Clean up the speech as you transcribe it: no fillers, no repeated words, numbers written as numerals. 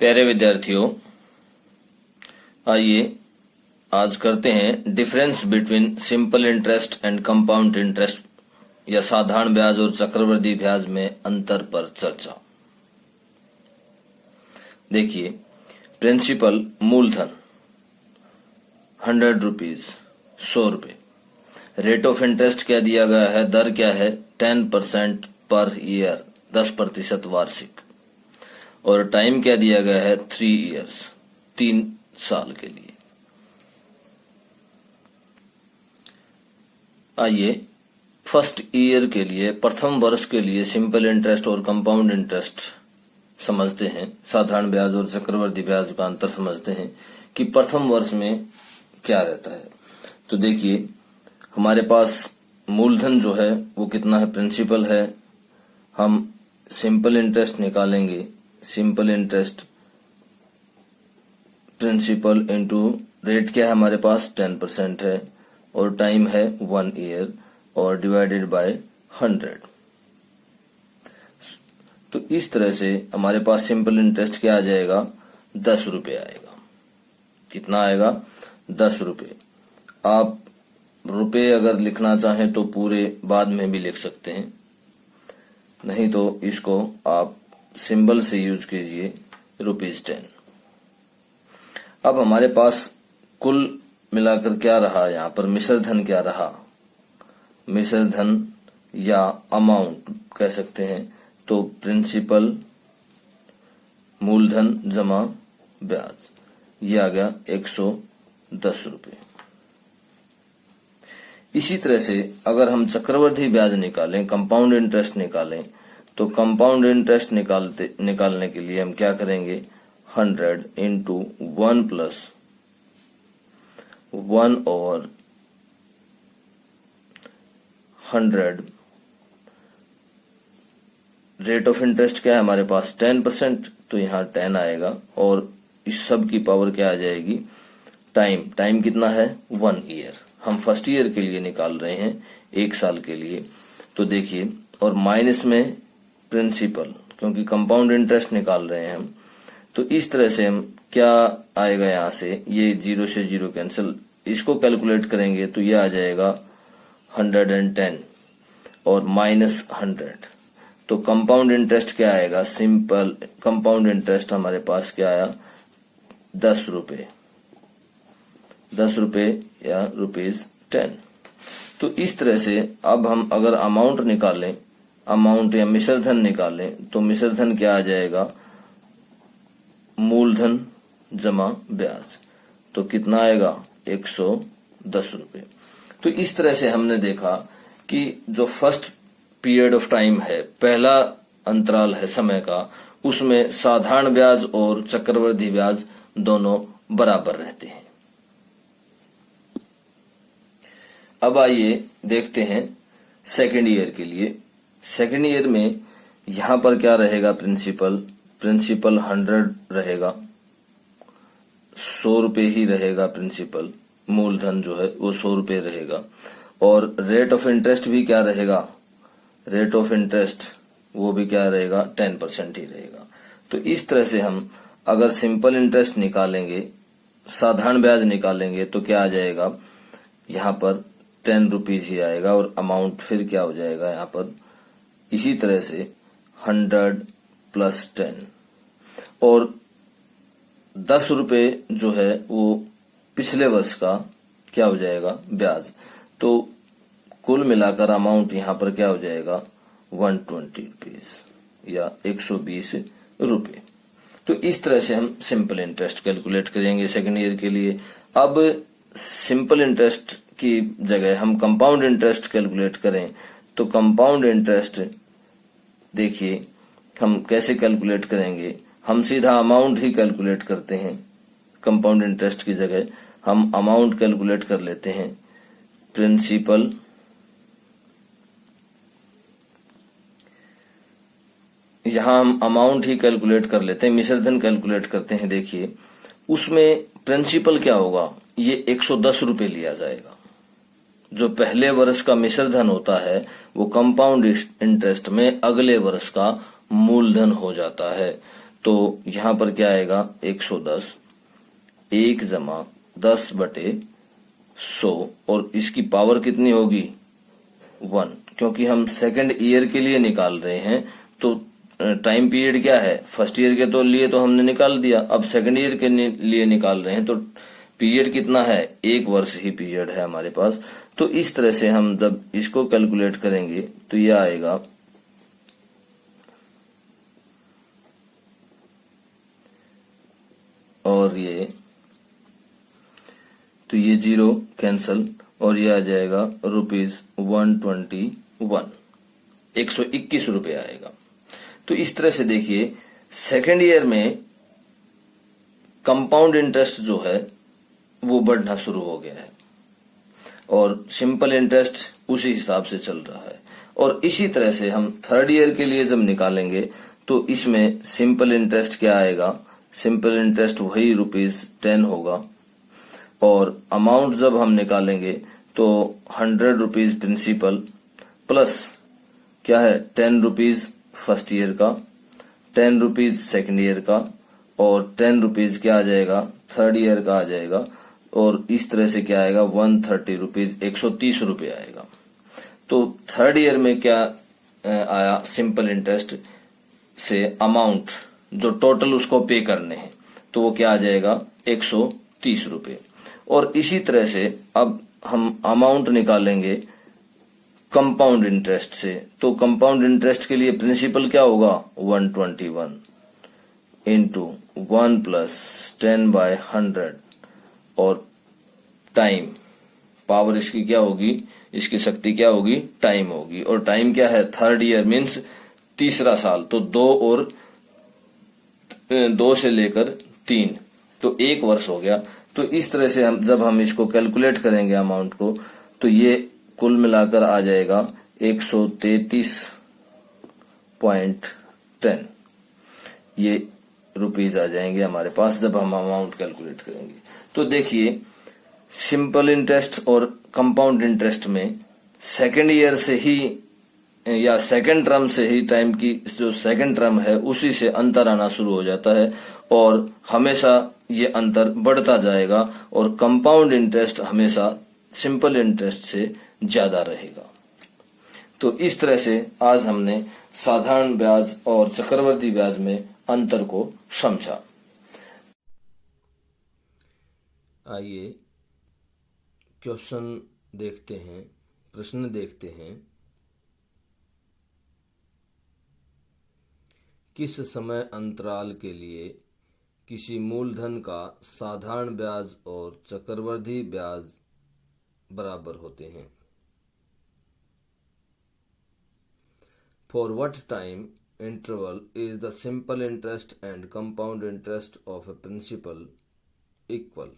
प्यारे विद्यार्थियों, आइए आज करते हैं difference between simple interest and compound interest या साधारण ब्याज और चक्रवृद्धि ब्याज में अंतर पर चर्चा। देखिए, प्रिंसिपल मूलधन 100 रुपीज 100 रुपए। रेट ऑफ इंटरेस्ट क्या दिया गया है, दर क्या है 10% पर ईयर 10% वार्षिक। और टाइम क्या दिया गया है 3 इयर्स 3 साल के लिए। आइए फर्स्ट ईयर के लिए, प्रथम वर्ष के लिए सिंपल इंटरेस्ट और कंपाउंड इंटरेस्ट समझते हैं, साधारण ब्याज और चक्रवृद्धि ब्याज का अंतर समझते हैं कि प्रथम वर्ष में क्या रहता है। तो देखिए, हमारे पास मूलधन जो है वो कितना है, प्रिंसिपल है। हम सिंपल इंटरेस्ट निकालेंगे, simple interest principal into rate क्या है हमारे पास 10% है और टाइम है 1 ईयर और डिवाइडेड बाय 100। तो इस तरह से हमारे पास सिंपल इंटरेस्ट क्या आ जाएगा 10 रुपए आएगा। कितना आएगा 10 रुपए। आप रुपए अगर लिखना चाहें तो पूरे बाद में भी लिख सकते हैं, नहीं तो इसको आप सिंबल से यूज कीजिए ₹10। अब हमारे पास कुल मिलाकर क्या रहा, यहाँ पर मिश्र धन क्या रहा, मिश्र धन या अमाउंट कह सकते हैं। तो प्रिंसिपल मूलधन जमा ब्याज, ये आ गया 110 रुपए। इसी तरह से अगर हम चक्रवृद्धि ब्याज निकालें, कंपाउंड इंटरेस्ट निकालें, तो कंपाउंड इंटरेस्ट निकालने के लिए हम क्या करेंगे 100 इंटू 1 प्लस 1 और 100। रेट ऑफ इंटरेस्ट क्या है हमारे पास 10%, तो यहाँ 10 आएगा और इस सब की पावर क्या आ जाएगी टाइम कितना है 1 ईयर। हम फर्स्ट ईयर के लिए निकाल रहे हैं 1 साल के लिए। तो देखिए, और माइनस में प्रिंसिपल, क्योंकि कंपाउंड इंटरेस्ट निकाल रहे हैं हम। तो इस तरह से हम क्या आएगा, यहाँ से ये 0 से 0 कैंसिल, इसको कैलकुलेट करेंगे तो ये आ जाएगा 110 और माइनस 100। तो कंपाउंड इंटरेस्ट क्या आएगा, सिंपल कंपाउंड इंटरेस्ट हमारे पास क्या आया 10 रुपए या ₹10। तो इस तरह से अब हम अगर अमाउंट निकालें, अमाउंट या मिश्र धन निकालें, तो मिश्र धन क्या आ जाएगा मूलधन जमा ब्याज। तो कितना आएगा 110 रुपए। तो इस तरह से हमने देखा कि जो फर्स्ट पीरियड ऑफ टाइम है, पहला अंतराल है समय का, उसमें साधारण ब्याज और चक्रवृद्धि ब्याज दोनों बराबर रहते हैं। अब आइए देखते हैं सेकेंड ईयर के लिए। सेकेंड ईयर में यहां पर क्या रहेगा, प्रिंसिपल 100 रहेगा, 100 रुपए ही रहेगा प्रिंसिपल, मूलधन जो है वो 100 रुपए रहेगा। और रेट ऑफ इंटरेस्ट भी क्या रहेगा, रेट ऑफ इंटरेस्ट वो भी क्या रहेगा 10% ही रहेगा। तो इस तरह से हम अगर सिंपल इंटरेस्ट निकालेंगे, साधारण ब्याज निकालेंगे, तो क्या आ जाएगा यहाँ पर 10 रुपीज ही आएगा और अमाउंट फिर क्या हो जाएगा यहाँ पर इसी तरह से 100 प्लस 10 और 10 रुपए जो है वो पिछले वर्ष का क्या हो जाएगा ब्याज। तो कुल मिलाकर अमाउंट यहाँ पर क्या हो जाएगा 120 रुपीज या 120 रुपए। तो इस तरह से हम सिंपल इंटरेस्ट कैलकुलेट करेंगे सेकेंड ईयर के लिए। अब सिंपल इंटरेस्ट की जगह हम कंपाउंड इंटरेस्ट कैलकुलेट करें, तो कंपाउंड इंटरेस्ट देखिए हम कैसे कैलकुलेट करेंगे, हम सीधा अमाउंट ही कैलकुलेट करते हैं। कंपाउंड इंटरेस्ट की जगह हम अमाउंट कैलकुलेट कर लेते हैं। प्रिंसिपल यहां हम अमाउंट ही कैलकुलेट कर लेते हैं, मिश्र धन कैलकुलेट करते हैं। देखिए उसमें प्रिंसिपल क्या होगा, ये 110 रुपए लिया जाएगा। जो पहले वर्ष का मिश्र धन होता है वो कंपाउंड इंटरेस्ट में अगले वर्ष का मूलधन हो जाता है। तो यहां पर क्या आएगा 110, 1 जमा 10/100 और इसकी पावर कितनी होगी 1, क्योंकि हम सेकंड ईयर के लिए निकाल रहे हैं। तो टाइम पीरियड क्या है, फर्स्ट ईयर के तो लिए तो हमने निकाल दिया, अब सेकंड ईयर के लिए निकाल रहे हैं तो पीरियड कितना है, 1 वर्ष ही पीरियड है हमारे पास। तो इस तरह से हम जब इसको कैलकुलेट करेंगे तो यह आएगा और ये 0 कैंसल और ये आ जाएगा ₹121, 121 रुपये आएगा। तो इस तरह से देखिए सेकेंड ईयर में कंपाउंड इंटरेस्ट जो है वो बढ़ना शुरू हो गया है और सिंपल इंटरेस्ट उसी हिसाब से चल रहा है। और इसी तरह से हम थर्ड ईयर के लिए जब निकालेंगे तो इसमें सिंपल इंटरेस्ट क्या आएगा, सिंपल इंटरेस्ट वही ₹10 होगा और अमाउंट जब हम निकालेंगे तो ₹100 प्रिंसिपल प्लस क्या है ₹10 फर्स्ट ईयर का, ₹10 सेकंड ईयर का और ₹10 क्या आ जाएगा थर्ड ईयर का आ जाएगा। और इस तरह से क्या आएगा ₹130, 130 रुपये आएगा। तो थर्ड ईयर में क्या आया, सिंपल इंटरेस्ट से अमाउंट जो टोटल उसको पे करने हैं तो वो क्या आ जाएगा 130 रुपये। और इसी तरह से अब हम अमाउंट निकालेंगे कंपाउंड इंटरेस्ट से। तो कंपाउंड इंटरेस्ट के लिए प्रिंसिपल क्या होगा 121 इंटू 1 + 10/100 और टाइम, पावर इसकी क्या होगी, इसकी शक्ति क्या होगी टाइम होगी। और टाइम क्या है थर्ड ईयर मीन्स तीसरा साल, तो 2 से लेकर 3 तो 1 वर्ष हो गया। तो इस तरह से हम जब हम इसको कैलकुलेट करेंगे अमाउंट को तो ये कुल मिलाकर आ जाएगा 133.10 ये रुपीज आ जाएंगे हमारे पास जब हम अमाउंट कैलकुलेट करेंगे। तो देखिए सिंपल इंटरेस्ट और कंपाउंड इंटरेस्ट में सेकेंड ईयर से ही या सेकेंड टर्म से ही टाइम की जो सेकेंड टर्म है उसी से अंतर आना शुरू हो जाता है और हमेशा ये अंतर बढ़ता जाएगा और कंपाउंड इंटरेस्ट हमेशा सिंपल इंटरेस्ट से ज्यादा रहेगा। तो इस तरह से आज हमने साधारण ब्याज और चक्रवर्ती ब्याज में अंतर को समझा। आइए क्वेश्चन देखते हैं, प्रश्न देखते हैं। किस समय अंतराल के लिए किसी मूलधन का साधारण ब्याज और चक्रवृद्धि ब्याज बराबर होते हैं? For what time interval is the simple interest and compound interest of a principal equal?